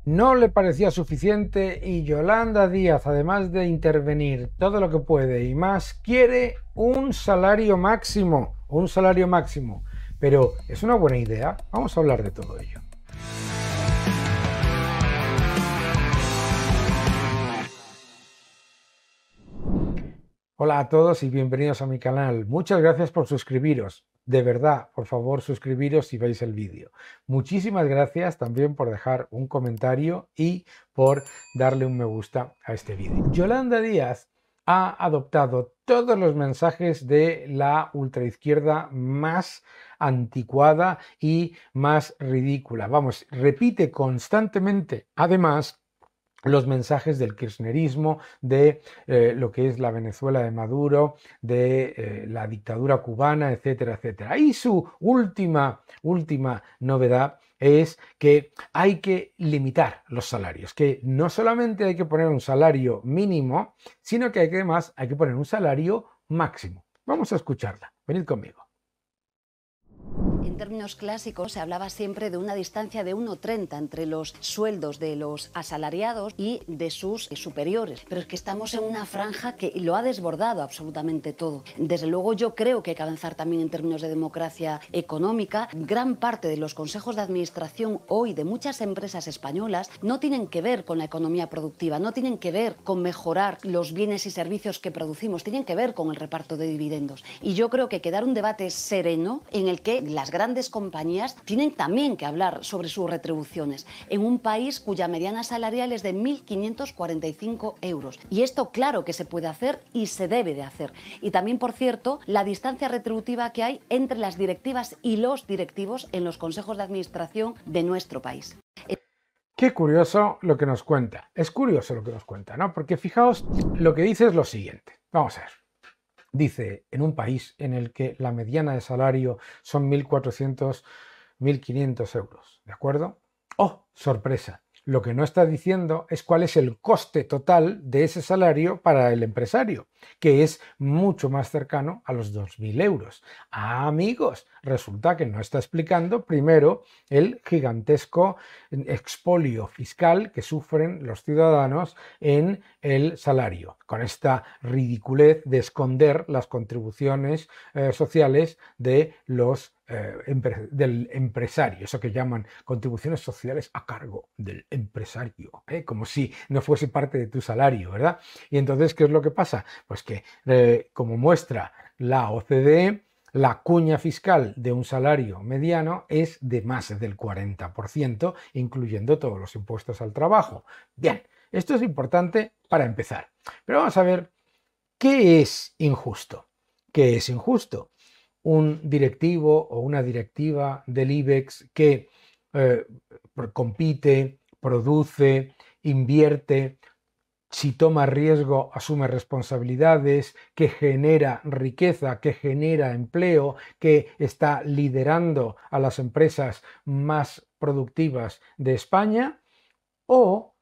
No le parecía suficiente y Yolanda Díaz, además de intervenir todo lo que puede y más, quiere un salario máximo, Pero ¿es una buena idea? Vamos a hablar de todo ello. Hola a todos y bienvenidos a mi canal. Muchas gracias por suscribiros. De verdad, por favor, suscribiros si veis el vídeo. Muchísimas gracias también por dejar un comentario y por darle un me gusta a este vídeo. Yolanda Díaz ha adoptado todos los mensajes de la ultraizquierda más anticuada y más ridícula. Vamos, repite constantemente, además, los mensajes del kirchnerismo, de lo que es la Venezuela de Maduro, de la dictadura cubana, etcétera, etcétera. Y su última novedad es que hay que limitar los salarios, que no solamente hay que poner un salario mínimo, sino que además hay que poner un salario máximo. Vamos a escucharla. Venid conmigo. En términos clásicos se hablaba siempre de una distancia de 1,30 entre los sueldos de los asalariados y de sus superiores. Pero es que estamos en una franja que lo ha desbordado absolutamente todo. Desde luego yo creo que hay que avanzar también en términos de democracia económica. Gran parte de los consejos de administración hoy de muchas empresas españolas no tienen que ver con la economía productiva, no tienen que ver con mejorar los bienes y servicios que producimos, tienen que ver con el reparto de dividendos. Y yo creo que hay que dar un debate sereno en el que las grandes compañías tienen también que hablar sobre sus retribuciones en un país cuya mediana salarial es de 1.545 euros. Y esto claro que se puede hacer y se debe de hacer. Y también, por cierto, la distancia retributiva que hay entre las directivas y los directivos en los consejos de administración de nuestro país. Qué curioso lo que nos cuenta. Es curioso lo que nos cuenta, ¿no? Porque fijaos, lo que dice es lo siguiente. Vamos a ver. Dice, en un país en el que la mediana de salario son 1.400, 1.500 euros, ¿de acuerdo? ¡Oh, sorpresa! Lo que no está diciendo es cuál es el coste total de ese salario para el empresario, que es mucho más cercano a los 2.000 euros. Ah, amigos, resulta que no está explicando primero el gigantesco expolio fiscal que sufren los ciudadanos en el salario, con esta ridiculez de esconder las contribuciones sociales de los del empresario, eso que llaman contribuciones sociales a cargo del empresario, como si no fuese parte de tu salario, ¿verdad? Y entonces, ¿qué es lo que pasa? Pues que, como muestra la OCDE, la cuña fiscal de un salario mediano es de más del 40%, incluyendo todos los impuestos al trabajo. Bien, esto es importante para empezar. Pero vamos a ver qué es injusto. ¿Qué es injusto? Un directivo o una directiva del IBEX que eh, compite, produce, invierte, si toma riesgo, asume responsabilidades, que genera riqueza, que genera empleo, que está liderando a las empresas más productivas de España, o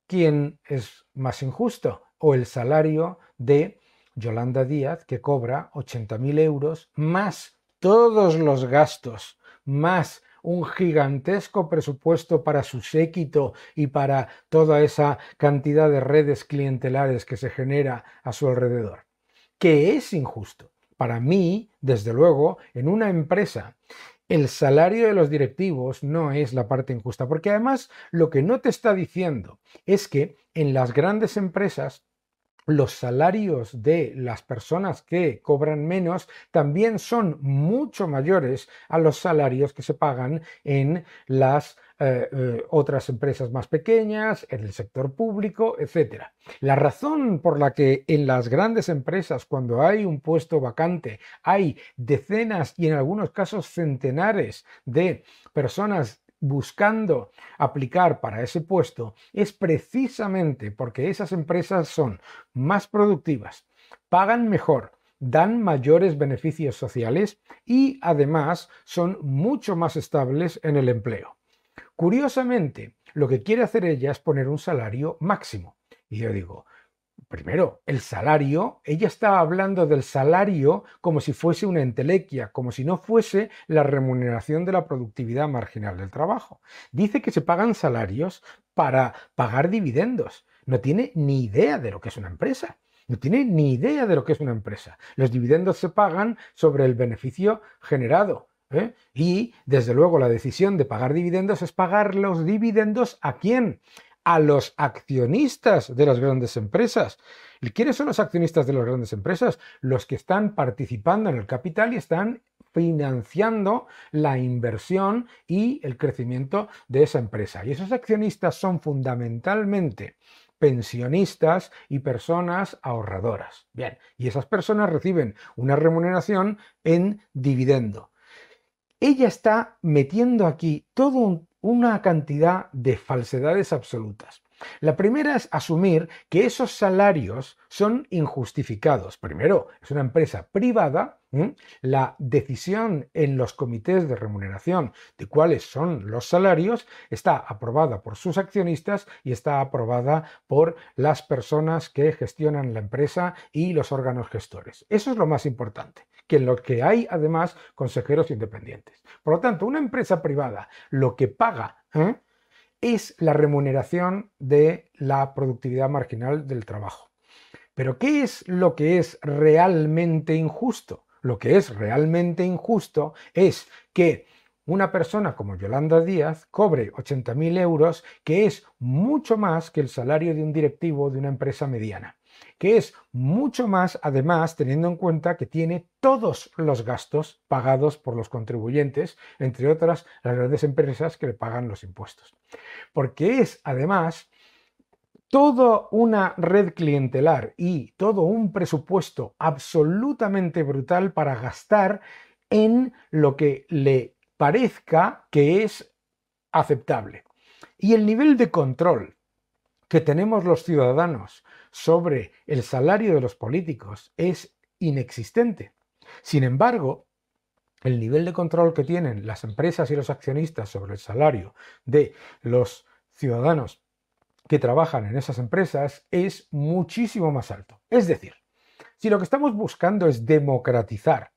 quién es más injusto, o el salario de Yolanda Díaz, que cobra 80.000 euros, más todos los gastos, más un gigantesco presupuesto para su séquito y para toda esa cantidad de redes clientelares que se genera a su alrededor. ¿Qué es injusto? Para mí, desde luego, en una empresa el salario de los directivos no es la parte injusta, porque además lo que no te está diciendo es que en las grandes empresas los salarios de las personas que cobran menos también son mucho mayores a los salarios que se pagan en las otras empresas más pequeñas, en el sector público, etcétera. La razón por la que en las grandes empresas, cuando hay un puesto vacante, hay decenas y en algunos casos centenares de personas buscando aplicar para ese puesto, es precisamente porque esas empresas son más productivas, pagan mejor, dan mayores beneficios sociales y además son mucho más estables en el empleo. Curiosamente, lo que quiere hacer ella es poner un salario máximo. Y yo digo, primero, el salario, ella está hablando del salario como si fuese una entelequia, como si no fuese la remuneración de la productividad marginal del trabajo. Dice que se pagan salarios para pagar dividendos. No tiene ni idea de lo que es una empresa. No tiene ni idea de lo que es una empresa. Los dividendos se pagan sobre el beneficio generado. Y, desde luego, la decisión de pagar dividendos es pagar los dividendos ¿a quién? A los accionistas de las grandes empresas. ¿Y quiénes son los accionistas de las grandes empresas? Los que están participando en el capital y están financiando la inversión y el crecimiento de esa empresa. Y esos accionistas son fundamentalmente pensionistas y personas ahorradoras. Bien, y esas personas reciben una remuneración en dividendo. Ella está metiendo aquí toda una cantidad de falsedades absolutas. La primera es asumir que esos salarios son injustificados. Primero, es una empresa privada. La decisión en los comités de remuneración de cuáles son los salarios está aprobada por sus accionistas y está aprobada por las personas que gestionan la empresa y los órganos gestores. Eso es lo más importante, que en lo que hay además consejeros independientes. Por lo tanto, una empresa privada lo que paga es la remuneración de la productividad marginal del trabajo. Pero ¿qué es lo que es realmente injusto? Lo que es realmente injusto es que una persona como Yolanda Díaz cobre 80.000 euros, que es mucho más que el salario de un directivo de una empresa mediana, que es mucho más, además, teniendo en cuenta que tiene todos los gastos pagados por los contribuyentes, entre otras las grandes empresas que le pagan los impuestos. Porque es, además, toda una red clientelar y todo un presupuesto absolutamente brutal para gastar en lo que le parezca que es aceptable. Y el nivel de control que tenemos los ciudadanos sobre el salario de los políticos es inexistente. Sin embargo, el nivel de control que tienen las empresas y los accionistas sobre el salario de los ciudadanos que trabajan en esas empresas es muchísimo más alto. Es decir, si lo que estamos buscando es democratizar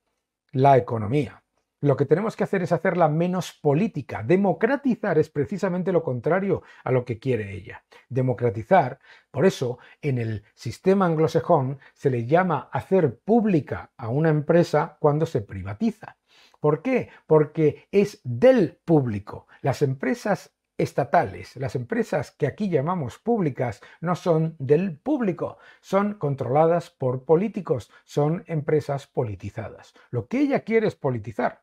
la economía, lo que tenemos que hacer es hacerla menos política. Democratizar es precisamente lo contrario a lo que quiere ella. Democratizar, por eso, en el sistema anglosajón se le llama hacer pública a una empresa cuando se privatiza. ¿Por qué? Porque es del público. Las empresas estatales, las empresas que aquí llamamos públicas, no son del público, son controladas por políticos, son empresas politizadas. Lo que ella quiere es politizar,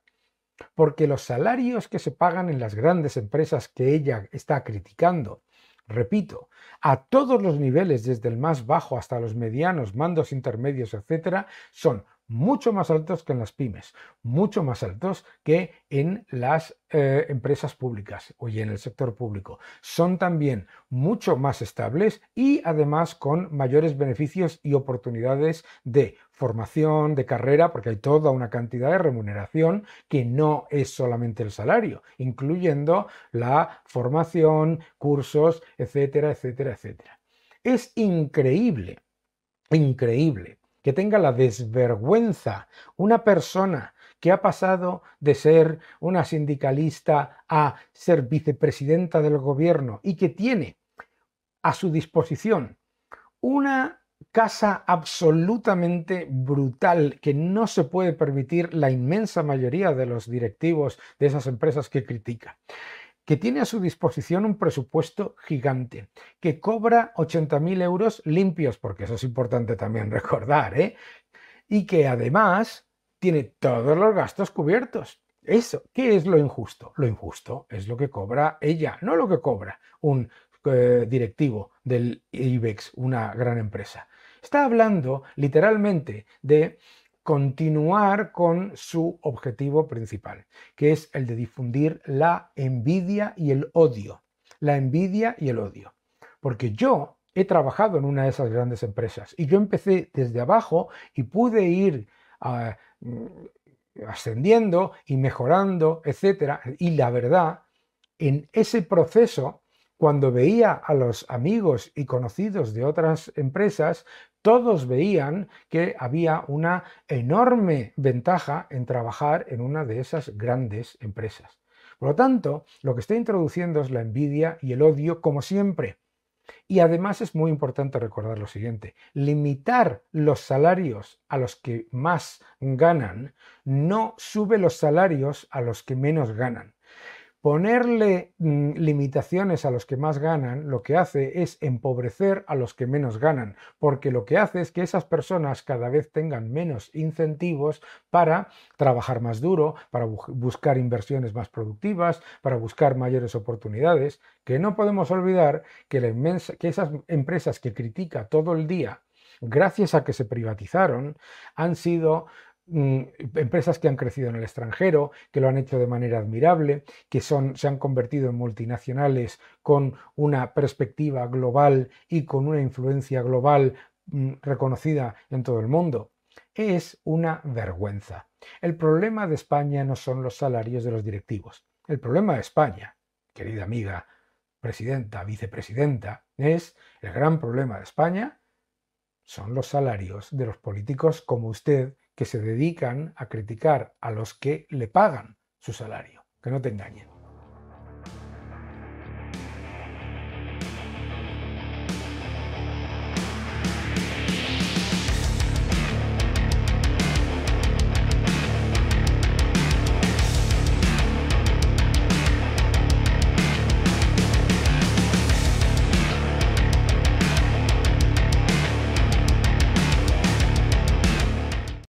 porque los salarios que se pagan en las grandes empresas que ella está criticando, repito, a todos los niveles, desde el más bajo hasta los medianos, mandos intermedios, etcétera, son mucho más altos que en las pymes, mucho más altos que en las empresas públicas y en el sector público. Son también mucho más estables y además con mayores beneficios y oportunidades de formación, de carrera, porque hay toda una cantidad de remuneración que no es solamente el salario, incluyendo la formación, cursos, etcétera, etcétera, etcétera. Es increíble, increíble que tenga la desvergüenza una persona que ha pasado de ser una sindicalista a ser vicepresidenta del gobierno y que tiene a su disposición una casa absolutamente brutal que no se puede permitir la inmensa mayoría de los directivos de esas empresas que critica, que tiene a su disposición un presupuesto gigante, que cobra 80.000 euros limpios, porque eso es importante también recordar, y que además tiene todos los gastos cubiertos. Eso, ¿qué es lo injusto? Lo injusto es lo que cobra ella, no lo que cobra un directivo del IBEX, una gran empresa. Está hablando literalmente de continuar con su objetivo principal, que es el de difundir la envidia y el odio. La envidia y el odio. Porque yo he trabajado en una de esas grandes empresas y yo empecé desde abajo y pude ir ascendiendo y mejorando, etcétera. Y la verdad, en ese proceso, cuando veía a los amigos y conocidos de otras empresas, todos veían que había una enorme ventaja en trabajar en una de esas grandes empresas. Por lo tanto, lo que está introduciendo es la envidia y el odio como siempre. Y además es muy importante recordar lo siguiente: limitar los salarios a los que más ganan no sube los salarios a los que menos ganan. Ponerle limitaciones a los que más ganan lo que hace es empobrecer a los que menos ganan, porque lo que hace es que esas personas cada vez tengan menos incentivos para trabajar más duro, para buscar inversiones más productivas, para buscar mayores oportunidades. Que no podemos olvidar que esas empresas que critica todo el día, gracias a que se privatizaron, han sido empresas que han crecido en el extranjero, que lo han hecho de manera admirable, que se han convertido en multinacionales con una perspectiva global y con una influencia global reconocida en todo el mundo. Es una vergüenza. El problema de España no son los salarios de los directivos. El problema de España, querida amiga presidenta, vicepresidenta, el gran problema de España son los salarios de los políticos como usted, que se dedican a criticar a los que le pagan su salario. Que no te engañen.